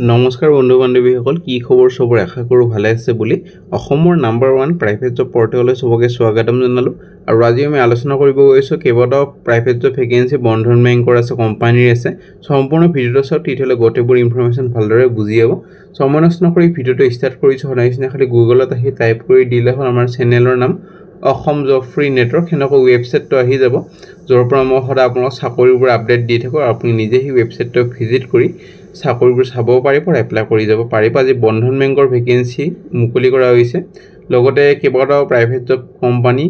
নমস্কাৰ বন্ধু বান্ধৱীসকল কি খবৰ সবৰ আশা কৰো ভালে আছে বুলি অসমৰ নাম্বাৰ 1 প্ৰাইভেট জব পৰ্টেললৈ সবকে স্বাগতম জনালো আৰু আজি আমি আলোচনা কৰিব গৈছো কেৱটা প্ৰাইভেট জব ভেকেন্সি বন্ধন বেংকৰ আছে কোম্পানীৰ আছে সম্পূৰ্ণ ভিডিওটো চাও তিতলে গোটেবোৰ ইনফৰমেশন ভালদৰে বুজিয়াব সময় নষ্ট নকৰি ভিডিওটো ষ্টাৰ্ট কৰিছো হনাইছনে খালি গুগলত আহি টাইপ কৰি দিলে হ'ল আমাৰ চেনেলৰ নাম অসম জব ফ্ৰী নেটৱৰ্ক হেনক ৱেবসাইটটো আহি যাব যৰ পৰা মই সদা আপোনাক চাকৰিবোৰ আপডেট দি থাকো আপুনি নিজে হি ৱেবসাইটটো ভিজিট কৰি চাকৰিবোৰ চাব পাৰিব এপ্লাই কৰি যাব পাৰিব আজি বন্ধন বেংকৰ ভেকেন্সি মুকলি কৰা হৈছে লগতে কেৱটা প্ৰাইভেট জব কোম্পানী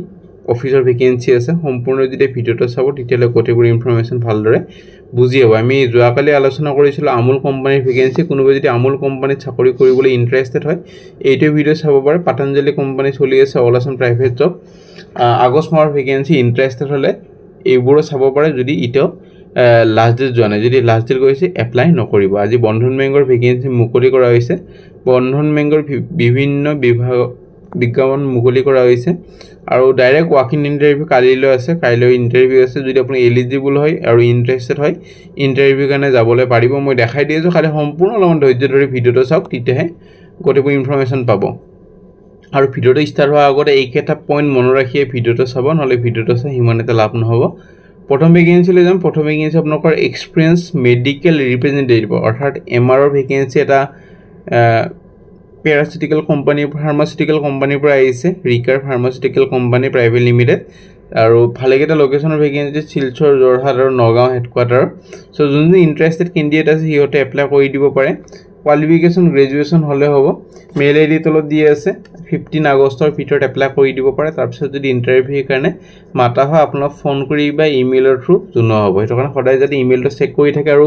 অফিচৰ ভেকেন্সি আছে সম্পূৰ্ণ যদি ভিডিওটো চাব তিতলে গোটেবোৰ ইনফৰমেশন ভালদৰে বুজিয়াব আমি যোৱাকালি আলোচনা কৰিছিল আমুল কোম্পানীৰ ভেকেন্সি কোনোবা যদি আমুল কোম্পানীত চাকৰি কৰিবলৈ ইন্টাৰেস্টেড হয় এইটো ভিডিও চাব পাৰে পতঞ্জলি কোম্পানী চলি আছে all Assam private job August মাহৰ ভেকেন্সি ইন্টাৰেস্টেড হলে এইবোৰো চাব পাৰে যদি ইটো লাষ্ট ডেট জনা যদি লাষ্ট ডেট গৈছে এপ্লাই নকৰিব আজি বন্ধন বেংকৰ ভেকেন্সি মুকলি কৰা হৈছে বন্ধন বেংকৰ বিভিন্ন বিভাগ বিজ্ঞাপন মুকলি কৰা হৈছে আৰু ডাইৰেক্ট ওয়াক ইন ইন্টাৰভিউ কালিলৈ আছে কাইলৈ ইন্টাৰভিউ আছে যদি আপুনি এলিজিবল হয় আৰু ইন্টাৰেস্টেড হয় ইন্টাৰভিউ কাৰণে যাবলৈ পাৰিব মই দেখাই দিছো খালি সম্পূৰ্ণ অলপমান ধৈৰ্য ধৰি ভিডিওটো চাওক তিতেহে গোটেবোৰ ইনফৰমেশন পাব আৰু ভিডিওটো ষ্টাৰ্ট হোৱাৰ আগতে এইকেটা পইণ্ট মনত ৰাখি ভিডিওটো চাব নহলে ভিডিওটো চাই হিমানতে লাভ নহব প্ৰথম ভেকেন্সি লৈ যাম প্ৰথম ভেকেন্সি আপোনালোকৰ এক্সপেৰিয়েন্স মেডিকেল ৰিপ্ৰেজেন্টেটিভ অৰ্থাৎ এমআৰ ভেকেন্সি এটা প্যাৰাচিউটিকেল কোম্পানী ফাৰ্মাচিউটিকেল কোম্পানীৰ পৰা আহিছে ৰিকাৰ ফাৰ্মাচিউটিকেল কোম্পানী প্ৰাইভেট লিমিটেড আৰু ভালেকেটা লোকেশনৰ ভেকেন্সি শিলচৰ জৰহাট আৰু নগাঁও হেডকোৱাৰ্টাৰ সো যোনটো ইন্টাৰেস্টেড ক্যান্ডিডেট আছে হিহতে এপ্লাই কৰি দিব পাৰে কোৱালিফিকেশন গ্ৰেজুৱেচন হলে হ'ব মেইল আইডি তলত দি আছে 15 আগষ্টৰ ভিতৰত এপ্লাই কৰি দিব পাৰে তাৰ পিছত যদি ইন্টাৰভিউ কাৰণে মাতা হয় আপোনাক ফোন কৰি বা ইমেইলৰ থ্ৰু জনোৱা হ'ব হেতু কাৰণে সদায় যদি ইমেইলটো চেক কৰি থাকে আৰু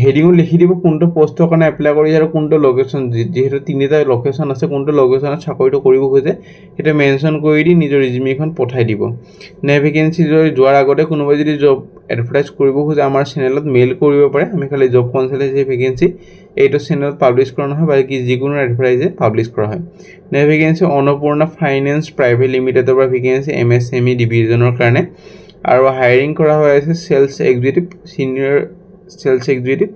হেডিং লিখি দিব কোনটো পোষ্টৰ কাৰণে এপ্লাই কৰি আৰু কোনটো লোকেশন যেহেতু তিনিটা লোকেশন আছে কোনটো লোকেশনত চাকৰিটো কৰিব খোজে এটা মেনশন কৰি দি নিজৰ ৰিজিউমিখন পঠাই দিব নে ভেকেন্সি যোৱাৰ আগতে কোনোবা যদি জব এডভাৰটাইজ কৰিব খোজে আমাৰ চেনেলত মেইল কৰিব পাৰে আমি খালি জব কনসালটেন্সি ভেকেন্সি এইটো চেনেলত পাবলিশ কৰা নহয় বাকি যিকোনো এডভাৰটাইজে পাবলিশ কৰা হয় নে ভেকেন্সি অনপূৰ্ণা ফাইনান্স প্ৰাইভেট লিমিটেডৰ পৰা ভেকেন্সি এমএসএমই ডিভিজনৰ কাৰণে আৰু হায়াৰিং কৰা হৈ আছে sales executive senior sales executive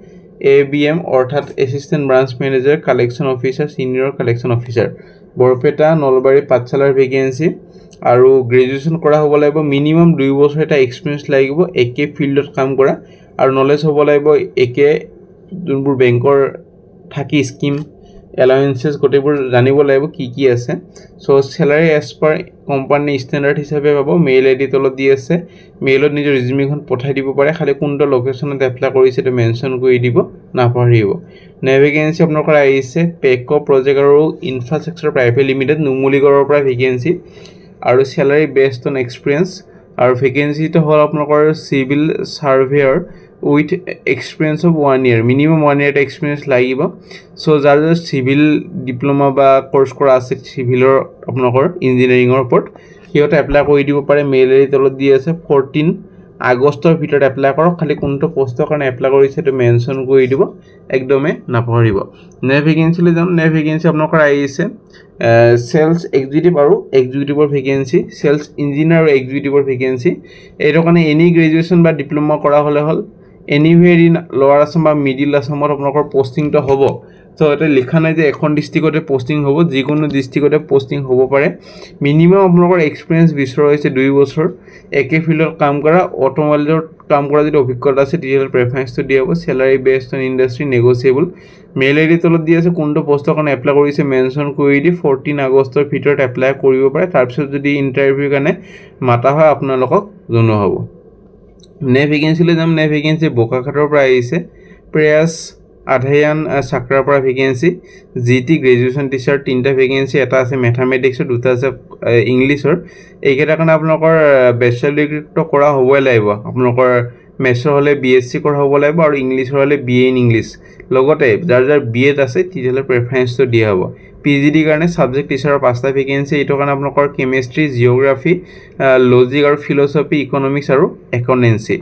ABM অৰ্থাৎ assistant branch manager collection officer senior collection officer Barpeta Nalbari পাঠশালাৰ ভেকেন্সি আৰু গ্ৰেজুৱেচন কৰা হ'ব লাগিব মিনিমাম 2 বছৰ এটা এক্সপেৰিয়েন্স লাগিব একে ফিল্ডত কাম কৰা আৰু নলেজ হ'ব লাগিব একে যোনবোৰ বেংকৰ থাকি স্কিম এলাউন্সেস গোটেবোৰ জানিব লাগিব কি আছে so salary as per company standard হিচাপে পাব মেইল আইডি তলত দি আছে মেইলত নিজৰ ৰিজিউমিখন পঠাই দিব পাৰে খালি কোনটো লোকেশনত এপ্লাই কৰিছে এটা মেনশন কৰি দিব নাপাহৰিব নে ভেকেন্সি আপোনালোকৰ আহিছে পেকো প্ৰজেক্ট আৰু ইনফ্ৰাষ্ট্ৰাকচাৰ প্ৰাইভেট লিমিটেড নুমুলিগড়ৰ পৰা ভেকেন্সি আৰু স্যালাৰি বেসড অন এক্সপেৰিয়েন্স আৰু ভেকেন্সিটো হ'ল আপোনালোকৰ civil সাৰ্ভেয়াৰ with experience of 1 year minimum 1 year experience লাগিব so যাৰ সিভিল ডিপ্লোমা বা কোৰ্স কৰা আছে সিভিলৰ আপোনালোকৰ ইঞ্জিনিয়াৰিংৰ ওপৰত হিয়তে এপ্লাই কৰি দিব পাৰে মেইল আইডি তলত দি আছে 14 আগষ্টৰ ভিতৰত এপ্লাই কৰক খালি কোনটো পোষ্টৰ কাৰণে এপ্লাই কৰিছে তো মেনশন কৰি দিব একদমে নাপাহৰিব নে ভেকেন্সি লৈ যাম নে ভেকেন্সি আপোনালোকৰ আহিছে সেলস এক্সিকিউটিভ আৰু এক্সিকিউটিভৰ ভেকেন্সি সেলস ইঞ্জিনিয়াৰ আৰু এক্সিকিউটিভৰ ভেকেন্সি এইটো কাৰণে এনি গ্ৰেজুৱেচন বা ডিপ্লোমা কৰা হলে হল anywhere in lower assam বা middle assamৰ আপোনালোকৰ পোষ্টিংটো হ'ব সো এটা লিখা নাই যে এখন ডিস্ট্ৰিক্টতে পোষ্টিং হ'ব যিকোনো ডিস্ট্ৰিক্টতে পোষ্টিং হ'ব পাৰে মিনিমাম আপোনালোকৰ এক্সপেৰিয়েন্স বিচৰা হৈছে 2 বছৰ একে ফিল্ডত কাম কৰা অটোমোবাইলৰ কাম কৰা যদি অভিজ্ঞতা আছে টিএল প্ৰেফাৰেন্সটো দিয়া হ'ব স্যালাৰি based on industry negotiable mail ID তলত দি আছে কোনটো পোষ্টৰ কাৰণে এপ্লাই কৰিছে মেনশন কৰি দি 14 আগষ্টৰ ভিতৰত এপ্লাই কৰিব পাৰে তাৰ পিছত যদি ইন্টাৰভিউ কাৰণে মাতা হয় আপোনালোকক জনোৱা হ'ব নে ভেকেন্সি লৈ যাম নে ভেকেন্সি বোকাখাটৰ পৰা আহিছে প্ৰয়াস আধায়ান চাকৰাৰ পৰা ভেকেন্সি জিটি গ্ৰেজুৱেচন টিচাৰ তিনটা ভেকেন্সি এটা আছে ম্যাথমেটিক্সৰ দুটা আছে ইংলিছৰ এইকেইটা কাৰণে আপোনালোকৰ বেচেলৰ ডিগ্ৰীটো কৰা হ'বই লাগিব আপোনালোকৰ মেথছৰ হলে বিএসসি কৰা হ'ব লাগিব আৰু ইংলিছৰ হলে বিএ ইন ইংলিছ লগতে যাৰ বিএড আছে তিহলে প্ৰেফাৰেন্সটো দিয়া হ'ব পিজিডি কাৰণে সাবজেক্ট টিচাৰৰ 5টা ভেকেন্সি এইটো কাৰণে আপোনালোকৰ কেমিষ্ট্ৰি জিওগ্ৰাফি লজিক আৰু ফিলসফি ইকনমিক্স আৰু একাউন্টেন্সি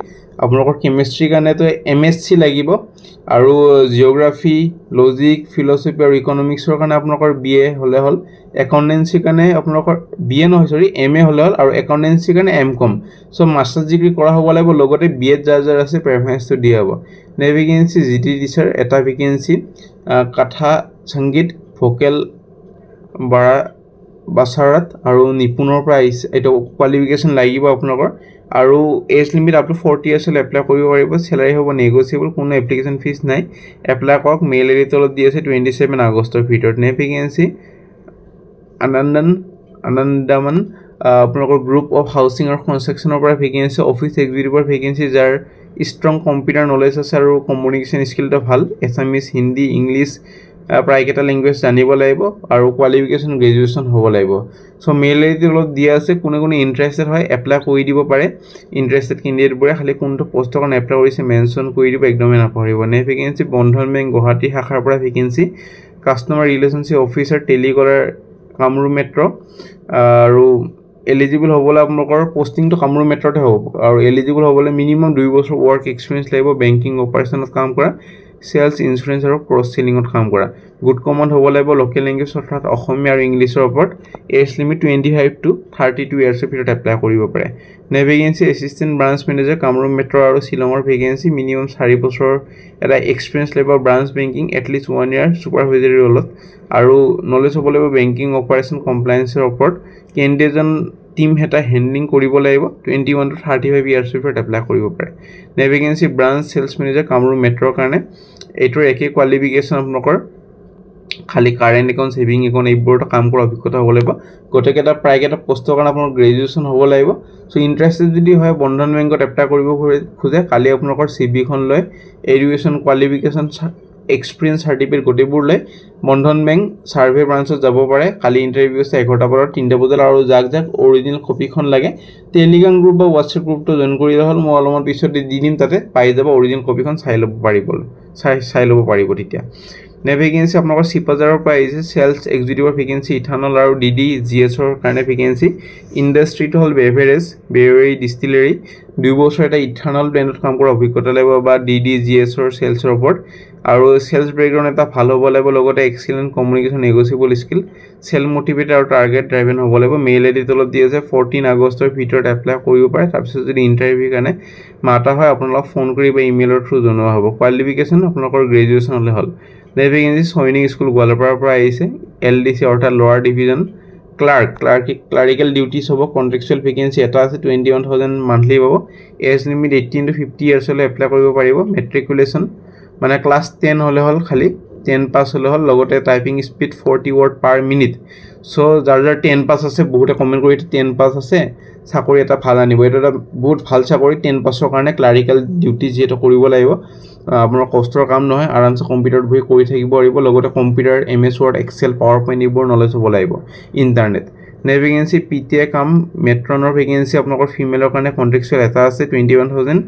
আপোনালোকৰ কেমিষ্ট্ৰি কাৰণে তো MSc লাগিব আৰু জিওগ্ৰাফি লজিক ফিলসফি আৰু ইকনমিক্সৰ কাৰণে আপোনালোকৰ BA হলে হল একাউন্টেন্সি কাৰণে আপোনালোকৰ BA নহয় সৰি MA হলে হল আৰু একাউন্টেন্সি কাৰণে MCom সো মাস্টাৰ ডিগ্ৰী কৰা হ'ব লাগিব লগতে BA যাৰ আছে প্ৰেফাৰেন্সটো দিয়া হ'ব নে ভেকেন্সি জিটি টিচাৰ এটা ভেকেন্সি কথা সংগীত ভোকেল বাৰা বাসাৰত আৰু নিপুণৰ পৰা এটা কোৱালিফিকেশন লাগিব আপোনালোকৰ আৰু age limit up to 40 years apply কৰিব পাৰিব স্যালাৰি হ'ব নেগোচিয়েবল কোনো এপ্লিকেশন ফিস নাই এপ্লাই কৰক মেইল আইডি তলত দি আছে 27 আগষ্টৰ ভিতৰত নে ভেকেন্সি আনন্দমন আপোনালোকৰ গ্ৰুপ অফ হাউচিং আৰু কনস্ট্ৰাকচনৰ পৰা ভেকেন্সি অফিস এক্সিকিউটিভৰ ভেকেন্সি যাৰ ষ্ট্ৰং কম্পিউটাৰ নলেজ আছে আৰু কমিউনিকেশন স্কিলটো ভাল এছামিজ হিন্দী ইংলিশ প্ৰায় কেটা ল্যাঙ্গুৱেজ জানিব লাগিব আৰু কোৱালিফিকেশন গ্ৰেজুৱেচন হ'ব লাগিব সো মেইল আইডি তলত দিয়া আছে কোনে ইন্টাৰেস্টেড হয় এপ্লাই কৰি দিব পাৰে ইন্টাৰেস্টেড ক্যান্ডিডেট বোৰে খালি কোনটো পোষ্টৰ কাৰণে এপ্লাই কৰিছে মেনশন কৰি দিব একদমে নাপাহৰিব নে ভেকেন্সি বন্ধন বেংক গুৱাহাটী শাখাৰ পৰা vacancy customer relationship officer telecaller Kamrup metro আৰু এলিজিবল হ'বলে আপোনালোকৰ পোষ্টিংটো কামৰূপ মেট্ৰতে হ'ব আৰু এলিজিবল হ'বলে মিনিমাম 2 বছৰ ওয়াৰ্ক এক্সপেৰিয়েন্স লাগিব বেংকিং অপাৰেচনত কাম কৰা সেলস ইন্স্যুৰেন্স আৰু ক্ৰছ সেলিংত কাম কৰা গুড কমন হ'ব লাগিব লোকেল ল্যাঙ্গুৱেজ অৰ্থাৎ অসমীয়া আৰু ইংলিছৰ ওপৰত এজ লিমিট 25 টু 32 ইয়াৰ্ছৰ ভিতৰত এপ্লাই কৰিব পাৰে নে vacancy assistant branch manager Kamrup metro আৰু শিলঙৰ ভেকেন্সি মিনিমাম 4 বছৰ এটা এক্সপেৰিয়েন্স লাগিব ব্ৰাঞ্চ বেংকিং এট লিষ্ট 1 ইয়াৰ সুপাৰভাইজাৰী ৰোলত আৰু নলেজ হ'ব লাগিব বেংকিং অপাৰেচন কমপ্লায়েন্সৰ ওপৰত কেন্ডিডেটজন টিম হেটা হ্যান্ডলিং কৰিব লাগিব 21 টু 35 ইয়াৰ্ছৰ ভিতৰত এপ্লাই কৰিব পাৰে নে vacancy branch sales manager Kamrup মেট্ৰৰ কাৰণে এইটোৰ একে কোৱালিফিকেশন আপোনালোকৰ খালি কাৰেন্ট একাউন্ট সেভিং একাউন্ট এইবোৰটো কাম কৰা অভিজ্ঞতা হ'ব লাগিব গটেকেটা প্ৰায়কেটা পোষ্টৰ কাৰণে আপোনাৰ গ্ৰেজুৱেচন হ'ব লাগিব সো ইন্টাৰেস্টেড যদি হয় বন্ধন বেংকত এপ্লাই কৰিব খুজে খালি আপোনালোকৰ CV খন লৈ এডুকেশন কোৱালিফিকেশন এক্সপেৰিয়েন্স সাৰ্টিফিকেট গটেবোৰ লৈ বন্ধন বেংক সাৰ্ভে ব্ৰাঞ্চত যাব পাৰে খালি ইন্টাৰভিউ আছে 11টা পৰা 3টা বজাত আৰু যাক অৰিজিনাল কপিখন লাগে টেলিগ্ৰাম গ্ৰুপ বা WhatsApp গ্ৰুপটো জয়েন কৰি হ'ল মই অলপমান পিছত দি দিম তাতে পাই যাব অৰিজিনাল কপিখন চাই ল'ব পাৰিব তেতিয়া নে ভেকেন্সি আপোনালোকৰ সিপাজাৰৰ পৰা আহিছে সেলস এক্সিকিউটিভৰ ভেকেন্সি ইথানল আৰু DDGS ৰ কাৰণে ভেকেন্সি ইন্ডাষ্ট্ৰিটো হ'ল বেভাৰেজ ডিষ্টিলাৰী 2 বছৰ এটা ইথানল ব্লেণ্ডত কাম কৰা অভিজ্ঞতা লাগিব বা DDGS ৰ সেলসৰ ওপৰত আৰু সেলস ব্যাকগ্ৰাউণ্ড এটা ভাল হ'ব লাগিব লগতে excellent communication negotiable skill self motivated আৰু টাৰ্গেট ড্ৰাইভেন হ'ব লাগিব মেইল আইডি তলত দি আছে 14 আগষ্টৰ ভিতৰত এপ্লাই কৰিব পাৰে তাৰপিছত যদি ইন্টাৰভিউ কাৰণে মাতা হয় আপোনালোক ফোন কৰি বা ইমেইলৰ থ্ৰু জনোৱা হ'ব কোৱালিফিকেশন আপোনালোকৰ গ্ৰেজুৱেচন হ'লে হ'ল নে ভেকেন্সি সৈনিক স্কুল গোৱালপাৰাৰ পৰা আহিছে LDC অৰ্থাৎ লোৱাৰ ডিভিজন ক্লাৰিকেল ডিউটিজ হ'ব কন্ট্ৰেকচুৱেল ভেকেন্সি এটা আছে 21000 মান্থলি পাব এজ লিমিট 18 টু 50 ইয়াৰ্ছ হলে এপ্লাই কৰিব পাৰিব মেট্ৰিকুলেশন মানে ক্লাস 10 হলে হল খালি 10 পাস হলে হল লগতে typing speed 40 word per minute so যাৰ 10 পাস আছে বহুতে কমেন্ট কৰি 10 পাস আছে চাকৰি এটা ভাল আনিব এটা বহুত ভাল চাকৰি 10 পাসৰ কাৰণে ক্লাৰিকেল ডিউটি যেটো কৰিব লাগিব আপোনাৰ কষ্টৰ কাম নহয় আৰামছে কম্পিউটাৰত বহি কৰি থাকিব পাৰিব লগতে computer MS Word Excel PowerPoint এইবোৰ নলেজ হ'ব লাগিব ইন্টাৰনেট নে ভেকেন্সি PTA কাম মেট্ৰনৰ ভেকেন্সি আপোনালোকৰ ফিমেলৰ কাৰণে কন্ট্ৰেকচুৱেল এটা আছে 21000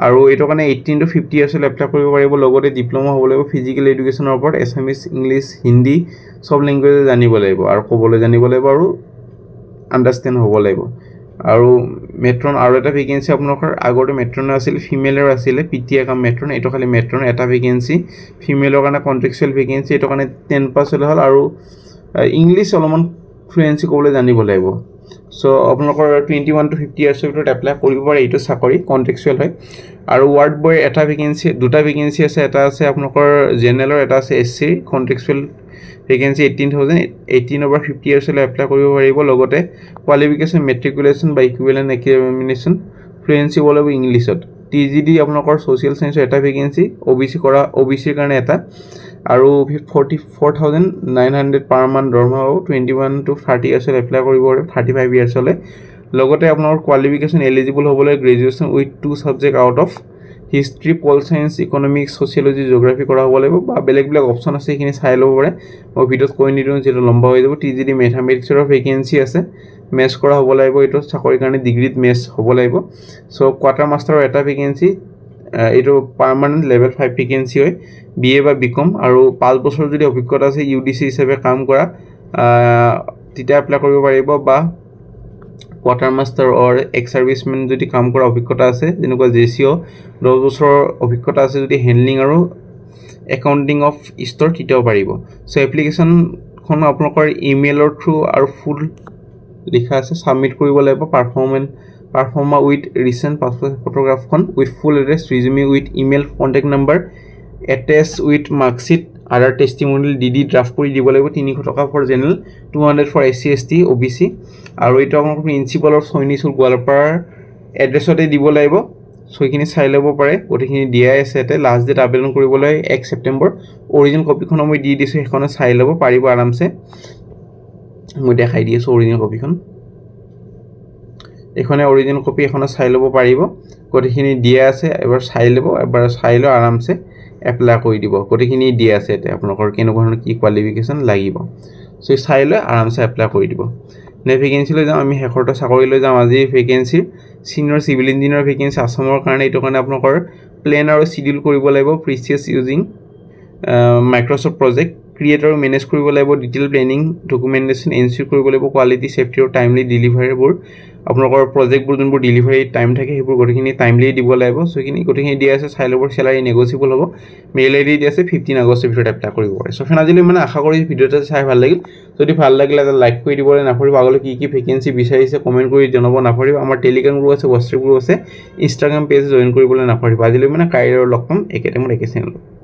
আৰু এটো কাৰণে 18 টু 50 ইয়াৰ্ছ এপ্লাই কৰিব পাৰিব লগতে ডিপ্লোমা হ'ব লাগিব ফিজিক্যাল এডুকেশনৰ ওপৰত এছামিজ ইংলিশ হিন্দী সব ল্যাঙ্গুৱেজ জানিব লাগিব আৰু ক'বলৈ জানিব লাগিব আৰু আন্ডাৰষ্টেণ্ড হ'ব লাগিব আৰু মেট্ৰন আৰু এটা ভেকেন্সি আপোনালোকৰ আগতে মেট্ৰন আছিল ফিমেলৰ আছিল PTA কাম মেট্ৰন এটো খালি মেট্ৰন এটা ভেকেন্সি ফিমেলৰ কাৰণে কন্ট্ৰেকচুৱেল ভেকেন্সি এটো কাৰণে 10 পাস হল আৰু ইংলিশ অলপমান ফ্লুয়েন্সি ক'বলৈ জানিব লাগিব সো আপোনালোকৰ 21 টু 50 ইয়াৰ্ছৰ ভিতৰত এপ্লাই কৰিব পাৰে এইটো চাকৰি কন্ট্ৰেকচুৱেল হয় আৰু ওয়াৰ্ড বয় এটা ভেকেন্সি দুটা ভেকেন্সি আছে এটা আছে আপোনালোকৰ জেনেৰেলৰ এটা আছে SC contractual vacancy 18 over 50 years হলে এপ্লাই কৰিব পাৰিব লগতে কোৱালিফিকেশন মেট্ৰিকুলেশন বা ইকুইভ্যালেন্ট এক্সামিনেশন ফ্লুয়েন্সি হ'ব লাগিব ইংলিশত TGD আপোনালোকৰ সোশ্যাল সায়েন্সৰ এটা ভেকেন্সি OBC ৰ কাৰণে এটা আৰু 44900 পাৰ মান দৰমহা 21 টু 30 ইয়াৰ্ছ এপ্লাই কৰিব 35 ইয়াৰ্ছ হলে লগতে আপোনালোকৰ কোৱালিফিকেশন এলিজিবল হ'বলৈ graduation with 2 subject out of history pol science economics sociology geography কৰা হ'ব লাগিব বা বেলেগ অপচন আছে এখিনি চাই ল'ব পাৰে মই ভিডিওত কৈ নিদিওঁ যেটো লম্বা হৈ যাব TGD ম্যাথমেটিক্সৰ ভেকেন্সি আছে মেথছ কৰা হ'ব লাগিব এটো চাকৰিৰ কাৰণে ডিগ্ৰীত মেথছ হ'ব লাগিব সো কোৱাৰ্টাৰ মাষ্টাৰৰ এটা ভেকেন্সি এটো পাৰ্মানেন্ট লেভেল 5 ভেকেন্সি হয় BA বা BCom আৰু 5 বছৰ যদি অভিজ্ঞতা আছে UDC হিচাপে কাম কৰা তেতিয়া এপ্লাই কৰিব পাৰিব বা কোৱাৰ্টাৰ মাষ্টাৰ অৰ এক্স সাৰ্ভিসমেন যদি কাম কৰা অভিজ্ঞতা আছে যেনেকুৱা জেচিও 10 বছৰৰ অভিজ্ঞতা আছে যদি হেণ্ডলিং আৰু একাউণ্টিং অফ ষ্টৰ তিতাও পাৰিব সো এপ্লিকেশনখন আপোনালোকৰ ইমেইলৰ থ্ৰু আৰু ফুল লিখা আছে সাবমিট কৰিব লাগিব পাৰফৰ্মা উইথ ৰিসেন্ট পাছপোৰ্ট ফটোগ্ৰাফখন with full address resume with email contact number attach with marksheet other testimonial DD draft কৰি দিব লাগিব 300 টকা for general 200 for SC ST OBC আৰু এটা আপোনালোকৰ প্ৰিন্সিপাল অফ সৈনিকস্কুল গোৱালপাৰা এড্ৰেছতে দিব লাগিব সৈখিনি চাই ল'ব পাৰে গটিখিনি দিয়াই আছে এতে লাষ্ট ডেট আবেদন কৰিবলৈ 1 সেপ্টেম্বৰ অৰিজিনাল কপিখন মই দি দিছো এখনে চাই ল'ব পাৰিব আৰামছে মই দেখাই দি আছো অৰিজিনাল কপিখন এখনে অৰিজিনাল কপি এখনে চাই ল'ব পাৰিব গটিখিনি দিয়া আছে এবাৰ চাই ল'ব এবাৰ চাই ল আৰামছে এপ্লাই কৰি দিব গটিখিনি দিয়া আছে এতে আপোনালোকৰ কেনেকুৱা ধৰণৰ কি কোৱালিফিকেশন লাগিব সো চাই লৈ আৰামছে এপ্লাই কৰি দিব নে ভেকেন্সি লৈ যাম আমি হেখৰটা চাকৰি লৈ যাম আজি vacancy senior civil engineer vacancy আসামৰ কাৰণে এটো কাৰণে আপোনালোকৰ প্লেন আৰু শিডিউল কৰিব লাগিব প্ৰিচিয়াছ ইউজিং মাইক্ৰসফট প্ৰজেক্ট ক্ৰিয়েট আৰু মেনেজ কৰিব লাগিব ডিটেইল প্লেনিং ডকুমেন্টেশন এনসিওৰ কৰিব লাগিব কোৱালিটি সেফটি আৰু টাইমলি ডেলিভাৰীবোৰ আপোনালোকৰ প্ৰজেক্টবোৰ যোনবোৰ ডেলিভাৰী টাইম থাকে সেইবোৰ গটিখিনি টাইমলি দিব লাগিব সো কিনি গটিখিনি দিয়া আছে চাই ল'ব স্যালাৰি নেগোচিয়েবল হ'ব মেইল আইডি দিয়া আছে 15 আগষ্টৰ ভিতৰত এপ্লাই কৰিব পাৰে সো ফেনাজিলি মানে আশা কৰি ভিডিওটা চাই ভাল লাগিল যদি ভাল লাগিলে এটা লাইক কৰি দিবলৈ নাপাহৰিব আগলৈ কি ভেকেন্সি বিচাৰিছে কমেন্ট কৰি জনাব নাপাহৰিব আমাৰ টেলিগ্ৰাম গ্ৰুপ আছে হোৱাটছএপ গ্ৰুপ আছে ইনষ্টাগ্ৰাম পেজ জয়েন কৰিবলৈ নাপাহৰিব আজিলৈ মানে কাইলৈ লগ পাম একে টাইমত একে চেনেলত